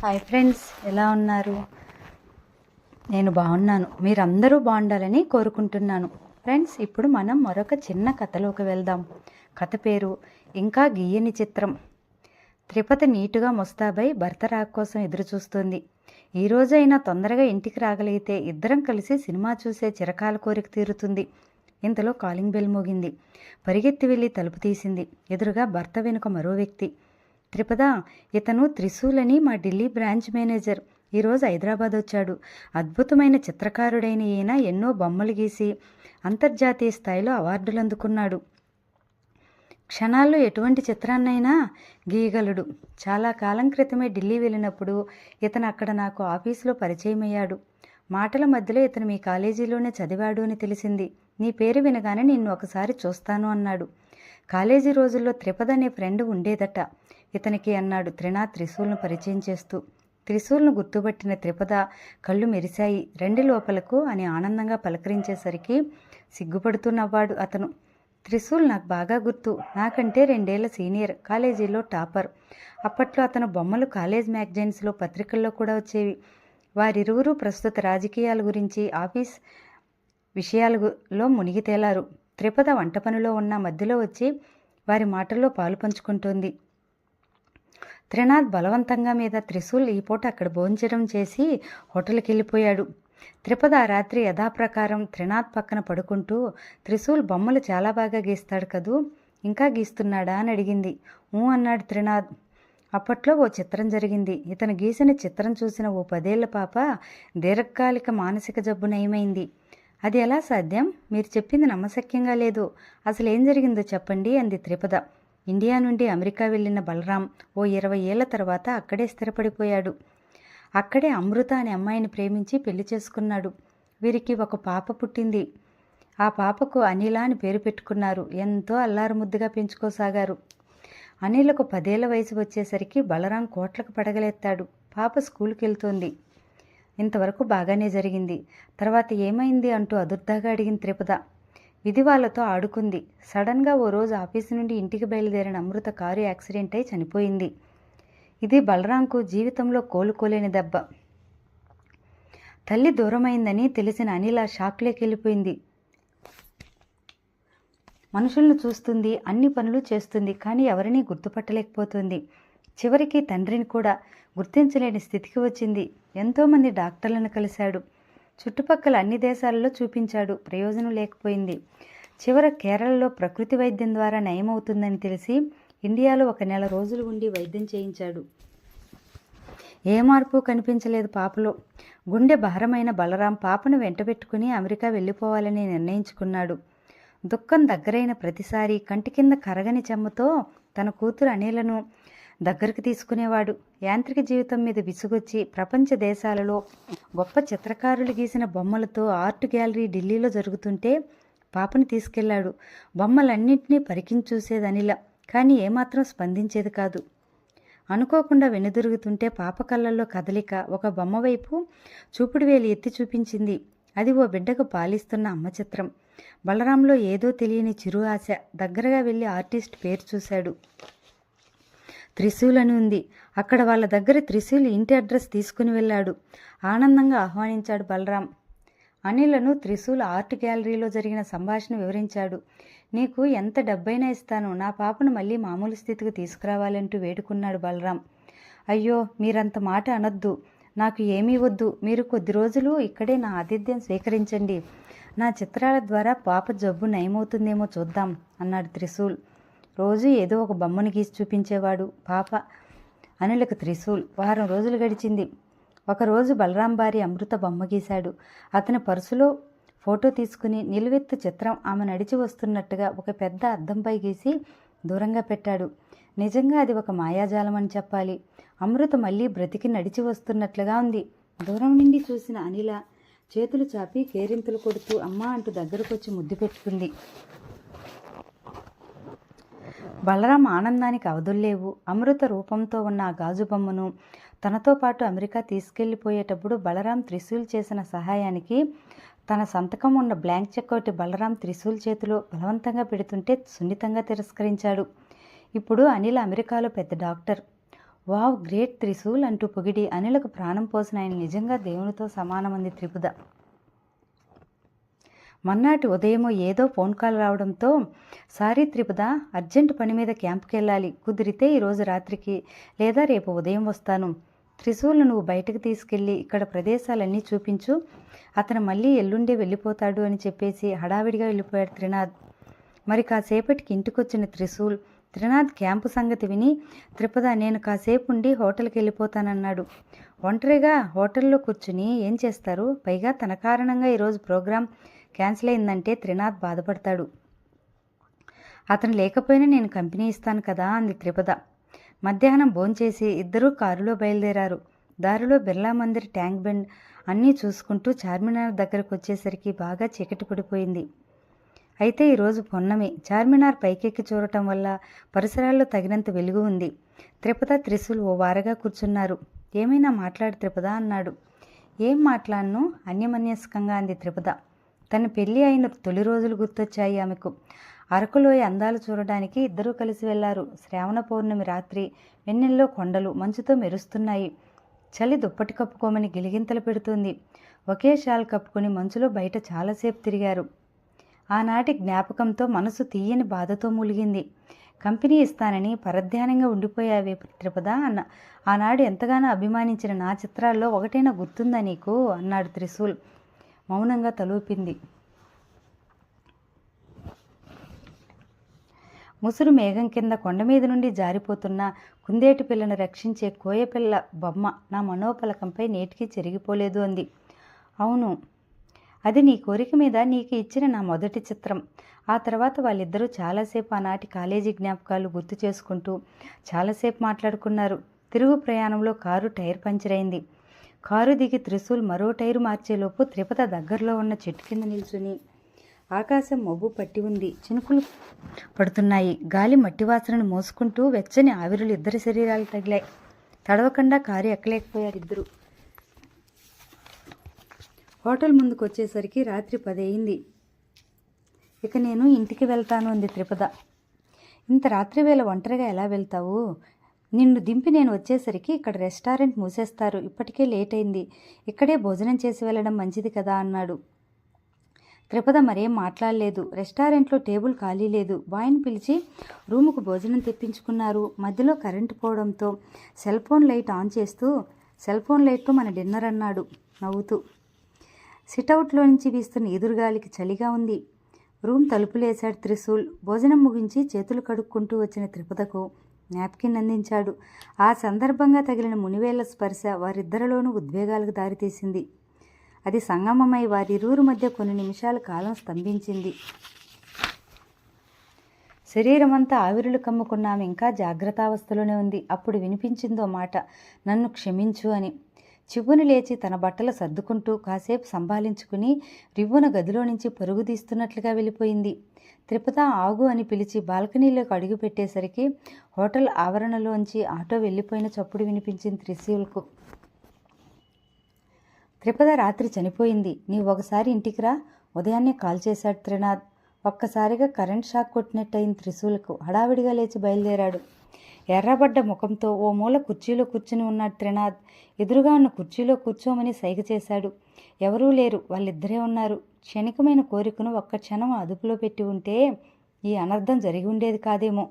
Hi friends, ఎలా ఉన్నారు? నేను బాగున్నాను. మీరందరూ బాగుండాలని కోరుకుంటున్నాను. ఫ్రెండ్స్, ఇప్పుడు మనం మరొక చిన్న కథలోకి వెళ్దాం. కథ పేరు ఇంకా గీయని చిత్రం. త్రిపతి నీటుగా ముస్తాబై భర్త రాక కోసం ఎదురుచూస్తుంది. ఈ రోజైనా తొందరగా ఇంటికి రాగలిగితే ఇద్దరం కలిసి సినిమా చూసే చిరకాల కోరిక తీరుతుంది. ఇంతలో కాలింగ్ బెల్ మోగింది. పరిగెత్తి వెళ్ళి తలుపు తీసింది. ఎదురుగా భర్త వెనుక మరో వ్యక్తి. త్రిపద, ఇతను త్రిశూల్ అని మా ఢిల్లీ బ్రాంచ్ మేనేజర్. ఈరోజు హైదరాబాద్ వచ్చాడు. అద్భుతమైన చిత్రకారుడైన ఈయన ఎన్నో బొమ్మలు గీసి అంతర్జాతీయ స్థాయిలో అవార్డులు అందుకున్నాడు. క్షణాల్లో ఎటువంటి చిత్రాన్నైనా గీయగలడు. చాలా కాలం క్రితమే ఢిల్లీ వెళ్ళినప్పుడు ఇతను అక్కడ నాకు ఆఫీసులో పరిచయమయ్యాడు. మాటల మధ్యలో ఇతను మీ కాలేజీలోనే చదివాడు అని తెలిసింది. నీ పేరు వినగానే నిన్ను ఒకసారి చూస్తాను అన్నాడు. కాలేజీ రోజుల్లో త్రిపద అనే ఫ్రెండ్ ఉండేదట ఇతనికి అన్నాడు త్రినాథ్ త్రిశూల్ను పరిచయం చేస్తూ. త్రిశూల్ను గుర్తుపట్టిన త్రిపద కళ్ళు మెరిశాయి. రండి లోపలకు అని ఆనందంగా పలకరించేసరికి సిగ్గుపడుతూ నవ్వాడు అతను. త్రిశూల్ నాకు బాగా గుర్తు. నాకంటే 2 ఏళ్ల సీనియర్, కాలేజీలో టాపర్. అప్పట్లో అతను బొమ్మలు కాలేజ్ మ్యాగజైన్స్లో, పత్రికల్లో కూడా వచ్చేవి. వారిరువురు ప్రస్తుత రాజకీయాల గురించి, ఆఫీస్ విషయాలలో మునిగి తేలారు. త్రిపద వంట పనిలో ఉన్న మధ్యలో వచ్చి వారి మాటల్లో పాలు పంచుకుంటోంది. త్రినాథ్ బలవంతంగా మీద త్రిశూల్ ఈ పూట అక్కడ భోంచడం చేసి హోటల్కి వెళ్ళిపోయాడు. త్రిపద ఆ రాత్రి యథాప్రకారం త్రినాథ్ పక్కన పడుకుంటూ, త్రిశూల్ బొమ్మలు చాలా బాగా గీస్తాడు కదూ, ఇంకా గీస్తున్నాడా అని అడిగింది. అన్నాడు త్రినాథ్. అప్పట్లో ఓ చిత్రం జరిగింది. ఇతను గీసిన చిత్రం చూసిన ఓ 10 ఏళ్ల పాప దీర్ఘకాలిక మానసిక జబ్బు నయమైంది. అది ఎలా సాధ్యం? మీరు చెప్పింది నమ్మశక్యంగా లేదు. అసలు ఏం జరిగిందో చెప్పండి అంది త్రిపద. ఇండియా నుండి అమెరికా వెళ్ళిన బలరాం ఓ 20 ఏళ్ల తర్వాత అక్కడే స్థిరపడిపోయాడు. అక్కడే అమృత అనే అమ్మాయిని ప్రేమించి పెళ్లి చేసుకున్నాడు. వీరికి ఒక పాప పుట్టింది. ఆ పాపకు అనిల అని పేరు పెట్టుకున్నారు. ఎంతో అల్లారుముద్దుగా పెంచుకోసాగారు. అనిలకు 10 ఏళ్ల వయసు వచ్చేసరికి బలరాం కోట్లకు పడగలెత్తాడు. పాప స్కూల్కి వెళ్తోంది. ఇంతవరకు బాగానే జరిగింది. తర్వాత ఏమైంది అంటూ అదుర్దాగా అడిగిన త్రిపద. విధి వాళ్ళతో ఆడుకుంది. సడన్గా ఓ రోజు ఆఫీసు నుండి ఇంటికి బయలుదేరిన అమృత కారు యాక్సిడెంట్ అయి చనిపోయింది. ఇది బలరాంకు జీవితంలో కోలుకోలేని దెబ్బ. తల్లి దూరమైందని తెలిసిన అనిల షాక్లోకి వెళ్ళిపోయింది. మనుషులను చూస్తుంది, అన్ని పనులు చేస్తుంది, కానీ ఎవరినీ గుర్తుపట్టలేకపోతుంది. చివరికి తండ్రిని కూడా గుర్తించలేని స్థితికి వచ్చింది. ఎంతోమంది డాక్టర్లను కలిశాడు. చుట్టుపక్కల అన్ని దేశాలలో చూపించాడు. ప్రయోజనం లేకపోయింది. చివర కేరళలో ప్రకృతి వైద్యం ద్వారా నయమవుతుందని తెలిసి ఇండియాలో 1 నెల రోజులు ఉండి వైద్యం చేయించాడు. ఏ మార్పు కనిపించలేదు పాపలో. గుండె భారమైన బలరాం పాపను వెంటబెట్టుకుని అమెరికా వెళ్ళిపోవాలని నిర్ణయించుకున్నాడు. దుఃఖం దగ్గరైన ప్రతిసారి కంటి కింద కరగని చెమ్మతో తన కూతురు అనిలను దగ్గరికి తీసుకునేవాడు. యాంత్రిక జీవితం మీద విసుగొచ్చి ప్రపంచ దేశాలలో గొప్ప చిత్రకారులు గీసిన బొమ్మలతో ఆర్ట్ గ్యాలరీ ఢిల్లీలో జరుగుతుంటే పాపను తీసుకెళ్లాడు. బొమ్మలన్నింటినీ పరికించూసేది అనిల, కానీ ఏమాత్రం స్పందించేది కాదు. అనుకోకుండా వెనుదిరుగుతుంటే పాప కళ్ళల్లో కదలిక. ఒక బొమ్మ వైపు చూపుడు వేలు ఎత్తి చూపించింది. అది ఓ బిడ్డకు పాలిస్తున్న అమ్మ చిత్రం. బలరాంలో ఏదో తెలియని చిరు ఆశ. దగ్గరగా వెళ్ళి ఆర్టిస్ట్ పేరు చూశాడు. త్రిశూల్ అని ఉంది. అక్కడ వాళ్ళ దగ్గర త్రిశూల్ ఇంటి అడ్రస్ తీసుకుని వెళ్ళాడు. ఆనందంగా ఆహ్వానించాడు బలరాం. అనిలను త్రిశూల్ ఆర్ట్ గ్యాలరీలో జరిగిన సంభాషణ వివరించాడు. నీకు ఎంత డబ్బైనా ఇస్తాను, నా పాపను మళ్ళీ మామూలు స్థితికి తీసుకురావాలంటూ వేడుకున్నాడు బలరాం. అయ్యో, మీరంత మాట అనొద్దు. నాకు ఏమీ వద్దు. మీరు కొద్ది రోజులు ఇక్కడే నా ఆతిథ్యం స్వీకరించండి. నా చిత్రాల ద్వారా పాప జబ్బు నయమవుతుందేమో చూద్దాం అన్నాడు త్రిశూల్. రోజు ఏదో ఒక బొమ్మను గీసి చూపించేవాడు పాప అనిలకు త్రిశూల్. వారం రోజులు గడిచింది. ఒకరోజు బలరాం భార్య అమృత బొమ్మ గీశాడు. అతని పర్సులో ఫోటో తీసుకుని నిలువెత్తు చిత్రం ఆమె నడిచి వస్తున్నట్టుగా ఒక పెద్ద అద్దంపై గీసి దూరంగా పెట్టాడు. నిజంగా అది ఒక మాయాజాలం అని చెప్పాలి. అమృత మళ్ళీ బ్రతికి నడిచి వస్తున్నట్లుగా ఉంది. దూరం నుండి చూసిన అనిల చేతులు చాపి కేరింతలు కొడుతూ అమ్మా అంటూ దగ్గరకొచ్చి ముద్దు పెట్టుకుంది. బలరాం ఆనందానికి అవధుల్లేవు. అమృత రూపంతో ఉన్న ఆ గాజు బొమ్మను తనతో పాటు అమెరికా తీసుకెళ్లిపోయేటప్పుడు బలరాం త్రిశూల్ చేసిన సహాయానికి తన సంతకం ఉన్న బ్లాంక్ చెక్ ఒకటి బలరాం త్రిశూల్ చేతిలో బలవంతంగా పెడుతుంటే సున్నితంగా తిరస్కరించాడు. ఇప్పుడు అనిల్ అమెరికాలో పెద్ద డాక్టర్. వావ్ గ్రేట్ త్రిశూల్ అంటూ పొగిడి అనిలకు ప్రాణం పోసిన ఆయన నిజంగా దేవునితో సమానమంది త్రిపుద. మర్నాటి ఉదయమో ఏదో ఫోన్ కాల్ రావడంతో, సారీ త్రిపుద, అర్జెంటు పని మీద క్యాంపుకి వెళ్ళాలి, కుదిరితే ఈరోజు రాత్రికి లేదా రేపు ఉదయం వస్తాను. త్రిశూల్ను నువ్వు బయటకు తీసుకెళ్ళి ఇక్కడ ప్రదేశాలన్నీ చూపించు, అతను మళ్ళీ ఎల్లుండే వెళ్ళిపోతాడు అని చెప్పేసి హడావిడిగా వెళ్ళిపోయాడు త్రినాథ్. మరి కాసేపటికి ఇంటికొచ్చిన త్రినాథ్ క్యాంపు సంగతి విని, త్రిపుద నేను కాసేపు ఉండి హోటల్కి వెళ్ళిపోతానన్నాడు. ఒంటరిగా హోటల్లో కూర్చుని ఏం చేస్తారు? పైగా తన కారణంగా ఈరోజు ప్రోగ్రాం క్యాన్సిల్ అయిందంటే త్రినాథ్ బాధపడతాడు. అతను లేకపోయినా నేను కంపెనీ ఇస్తాను కదా అంది త్రిపుద. మధ్యాహ్నం భోంచేసి ఇద్దరూ కారులో బయలుదేరారు. దారిలో బిర్లా మందిర్, ట్యాంక్ బండ్ అన్నీ చూసుకుంటూ చార్మినార్ దగ్గరకు వచ్చేసరికి బాగా చీకటి పడిపోయింది. అయితే ఈరోజు పొన్నమి. చార్మినార్ పైకెక్కి చూడటం వల్ల పరిసరాల్లో తగినంత వెలుగు ఉంది. త్రిపుద, త్రిశూల్ ఓ వారగా కూర్చున్నారు. ఏమైనా మాట్లాడు త్రిపుద అన్నాడు. ఏం మాట్లాడను అన్యమన్యస్కంగా అంది త్రిపుద. తన పెళ్లి అయిన తొలి రోజులు గుర్తొచ్చాయి ఆమెకు. అరకులోయ అందాలు చూడడానికి ఇద్దరూ కలిసి వెళ్లారు. శ్రావణ పౌర్ణమి రాత్రి, వెన్నెల్లో కొండలు మంచుతో మెరుస్తున్నాయి. చలి దుప్పటి కప్పుకోమని గిలిగింతలు పెడుతుంది. ఒకే షాల్ కప్పుకొని మంచులో బయట చాలాసేపు తిరిగారు. ఆనాటి జ్ఞాపకంతో మనసు తీయని బాధతో మూలిగింది. కంపెనీ ఇస్తానని పరధ్యానంగా ఉండిపోయావే త్రిపుద అన్న. ఆనాడు ఎంతగానో అభిమానించిన నా చిత్రాల్లో ఒకటైనా గుర్తుందా నీకు అన్నాడు త్రిశూల్. మౌనంగా తలూపింది. ముసురు మేఘం కింద కొండ మీద నుండి జారిపోతున్న కుందేటి పిల్లను రక్షించే కోయపిల్ల బొమ్మ నా మనోపలకంపై నేటికి చెరిగిపోలేదు అంది. అవును, అది నీ కోరిక మీద నీకు ఇచ్చిన నా మొదటి చిత్రం. ఆ తర్వాత వాళ్ళిద్దరూ చాలాసేపు ఆనాటి కాలేజీ జ్ఞాపకాలు గుర్తు చేసుకుంటూ చాలాసేపు మాట్లాడుకున్నారు. తిరుగు ప్రయాణంలో కారు టైర్ పంచర్ అయింది. కారు దిగి త్రిశూల్ మరో టైరు మార్చేలోపు త్రిపుద దగ్గరలో ఉన్న చెట్టు కింద నిల్చుని, ఆకాశం మబ్బు పట్టి ఉంది, చినుకులు పడుతున్నాయి. గాలి మట్టి వాసనను మోసుకుంటూ వెచ్చని ఆవిరులు ఇద్దరి శరీరాలు తగిలాయి. తడవకుండా కారు ఎక్కలేకపోయారు ఇద్దరు. హోటల్ ముందుకు వచ్చేసరికి రాత్రి 10 అయింది. ఇక నేను ఇంటికి వెళ్తాను అంది త్రిపుద. ఇంత రాత్రి వేళ ఒంటరిగా ఎలా వెళ్తావు? నిన్ను దింపి నేను వచ్చేసరికి ఇక్కడ రెస్టారెంట్ మూసేస్తారు. ఇప్పటికే లేట్ అయింది. ఇక్కడే భోజనం చేసి వెళ్ళడం మంచిది కదా అన్నాడు. త్రిపుద మరేం మాట్లాడలేదు. రెస్టారెంట్లో టేబుల్ ఖాళీ లేదు. బాయ్ని పిలిచి రూముకు భోజనం తెప్పించుకున్నారు. మధ్యలో కరెంటు పోవడంతో సెల్ ఫోన్ లైట్ ఆన్ చేస్తూ, సెల్ ఫోన్ లైట్తో మన డిన్నర్ అన్నాడు నవ్వుతూ. సిట్అవుట్లో నుంచి వీస్తున్న ఎదురుగాలికి చలిగా ఉంది. రూమ్ తలుపులేశాడు త్రిశూల్. భోజనం ముగించి చేతులు కడుక్కుంటూ వచ్చిన త్రిపుదకు నాప్కిన్ అందించాడు. ఆ సందర్భంగా తగిలిన మునివేళ్ల స్పర్శ వారిద్దరిలోనూ ఉద్వేగాలకు దారితీసింది. అది సంగమమై వారిరువురు మధ్య కొన్ని నిమిషాల కాలం స్తంభించింది. శరీరమంతా ఆవిరులు కమ్ముకున్న ఆమె ఇంకా జాగ్రత్తావస్థలోనే ఉంది. అప్పుడు వినిపించిందో మాట, నన్ను క్షమించు అని. చివ్వును లేచి తన బట్టలు సర్దుకుంటూ కాసేపు సంభాలించుకుని రివ్వున గదిలో నుంచి పరుగు తీస్తున్నట్లుగా వెళ్ళిపోయింది. త్రిపుద ఆగు అని పిలిచి బాల్కనీలోకి అడుగు పెట్టేసరికి హోటల్ ఆవరణలోంచి ఆటో వెళ్ళిపోయిన చప్పుడు వినిపించింది త్రిశూల్కు. త్రిపుద రాత్రి చనిపోయింది. నీవు ఒకసారి ఇంటికి రా, ఉదయాన్నే కాల్ చేశాడు త్రినాథ్. ఒక్కసారిగా కరెంట్ షాక్ కొట్టినట్టయింది త్రిశూల్కు. హడావిడిగా లేచి బయలుదేరాడు. ఎర్రబడ్డ ముఖంతో ఓ మూల కుర్చీలో కూర్చుని ఉన్నాడు త్రినాథ్. ఎదురుగా ఉన్న కుర్చీలో కూర్చోమని సైగ చేశాడు. ఎవరూ లేరు, వాళ్ళిద్దరే ఉన్నారు. క్షణికమైన కోరికను ఒక్క క్షణం అదుపులో పెట్టి ఉంటే ఈ అనర్థం జరిగి ఉండేది కాదేమో.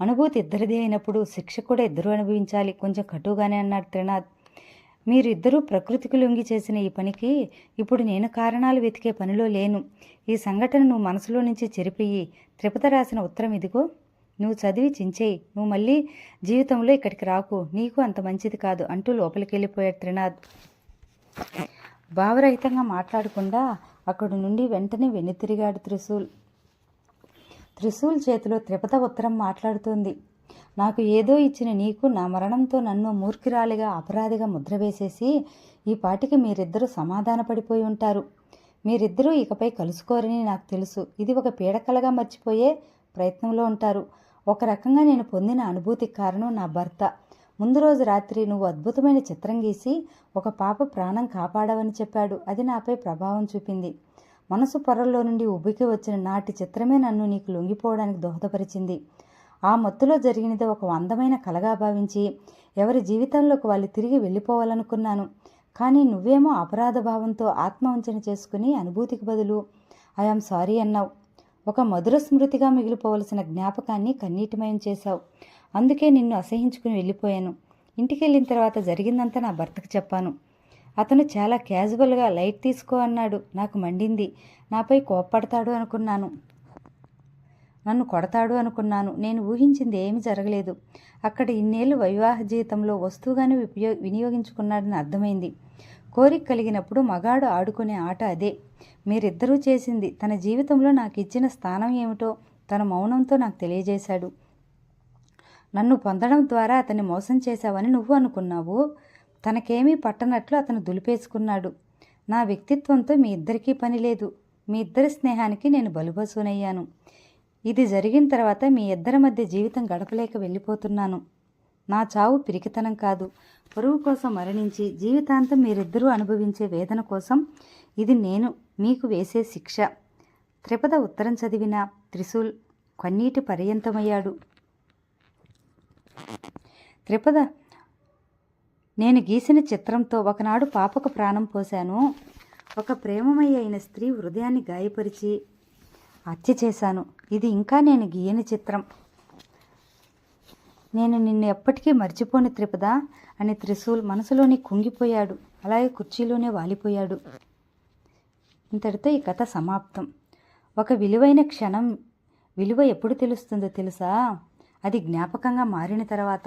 అనుభూతి ఇద్దరిదే అయినప్పుడు శిక్ష కూడా ఇద్దరూ అనుభవించాలి, కొంచెం కటుగానే అన్నాడు త్రినాథ్. మీరిద్దరూ ప్రకృతికి లొంగి చేసిన ఈ పనికి ఇప్పుడు నేను కారణాలు వెతికే పనిలో లేను. ఈ సంఘటన నువ్వు మనసులో నుంచి చెరిపియ్యి. త్రిపుద రాసిన ఉత్తరం ఇదిగో, నువ్వు చదివి చించేయి. నువ్వు మళ్ళీ జీవితంలో ఇక్కడికి రాకు, నీకు అంత మంచిది కాదు అంటూ లోపలికి వెళ్ళిపోయాడు త్రినాథ్. భావరహితంగా మాట్లాడకుండా అక్కడి నుండి వెంటనే వెనుతిరిగాడు త్రిశూల్. త్రిశూల్ చేతిలో త్రిపుద ఉత్తరం మాట్లాడుతోంది. నాకు ఏదో ఇచ్చిన నీకు నా మరణంతో నన్ను మూర్ఖురాలిగా, అపరాధిగా ముద్ర వేసేసి ఈ పాటికి మీరిద్దరూ సమాధాన పడిపోయి ఉంటారు. మీరిద్దరూ ఇకపై కలుసుకోరని నాకు తెలుసు. ఇది ఒక పీడకలగా మర్చిపోయే ప్రయత్నంలో ఉంటారు. ఒక రకంగా నేను పొందిన అనుభూతికి కారణం నా భర్త. ముందు రోజు రాత్రి నువ్వు అద్భుతమైన చిత్రం గీసి ఒక పాప ప్రాణం కాపాడావని చెప్పాడు. అది నాపై ప్రభావం చూపింది. మనసు పొరల్లో నుండి ఉబ్బికి వచ్చిన నాటి చిత్రమే నన్ను నీకు లొంగిపోవడానికి దోహదపరిచింది. ఆ మత్తులో జరిగినది ఒక అందమైన కలగా భావించి ఎవరి జీవితంలోకి వాళ్ళు తిరిగి వెళ్ళిపోవాలనుకున్నాను. కానీ నువ్వేమో అపరాధ భావంతో ఆత్మవంచన చేసుకుని అనుభూతికి బదులు ఐఆమ్ సారీ అన్నావు. ఒక మధుర స్మృతిగా మిగిలిపోవలసిన జ్ఞాపకాన్ని కన్నీటిమయం చేశావు. అందుకే నిన్ను అసహించుకుని వెళ్ళిపోయాను. ఇంటికి వెళ్ళిన తర్వాత జరిగిందంతా నా భర్తకు చెప్పాను. అతను చాలా క్యాజువల్గా లైట్ తీసుకో అన్నాడు. నాకు మండింది. నాపై కోప్పడతాడు అనుకున్నాను, నన్ను కొడతాడు అనుకున్నాను. నేను ఊహించింది ఏమీ జరగలేదు. అక్కడ ఇన్నేళ్ళు వివాహ జీవితంలో వస్తువుగానే వినియోగించుకున్నాడని అర్థమైంది. కోరిక కలిగినప్పుడు మగాడు ఆడుకునే ఆట అదే. మీరిద్దరూ చేసింది. తన జీవితంలో నాకు ఇచ్చిన స్థానం ఏమిటో తన మౌనంతో నాకు తెలియజేశాడు. నన్ను పొందడం ద్వారా అతన్ని మోసం చేశావని నువ్వు అనుకున్నావు. తనకేమీ పట్టనట్లు అతను దులిపేసుకున్నాడు. నా వ్యక్తిత్వంతో మీ ఇద్దరికీ పని లేదు. మీ ఇద్దరి స్నేహానికి నేను బలుబసూనయ్యాను. ఇది జరిగిన తర్వాత మీ ఇద్దరి మధ్య జీవితం గడపలేక వెళ్ళిపోతున్నాను. నా చావు పిరికితనం కాదు. పరువు కోసం మరణించి జీవితాంతం మీరిద్దరూ అనుభవించే వేదన కోసం ఇది నేను మీకు వేసే శిక్ష. త్రిపద ఉత్తరం చదివిన త్రిశూల్ కన్నీటి పర్యంతమయ్యాడు. త్రిపద, నేను గీసిన చిత్రంతో ఒకనాడు పాపకు ప్రాణం పోశాను. ఒక ప్రేమమయ్య అయిన స్త్రీ హృదయాన్ని గాయపరిచి హత్య చేశాను. ఇది ఇంకా నేను గీయని చిత్రం. నేను నిన్ను ఎప్పటికీ మర్చిపోని త్రిపద అని త్రిశూల్ మనసులోని కుంగిపోయాడు. అలాగే కుర్చీలోనే వాలిపోయాడు. ఇంతటితో ఈ కథ సమాప్తం. ఒక విలువైన క్షణం విలువ ఎప్పుడు తెలుస్తుందో తెలుసా? అది జ్ఞాపకంగా మారిన తర్వాత.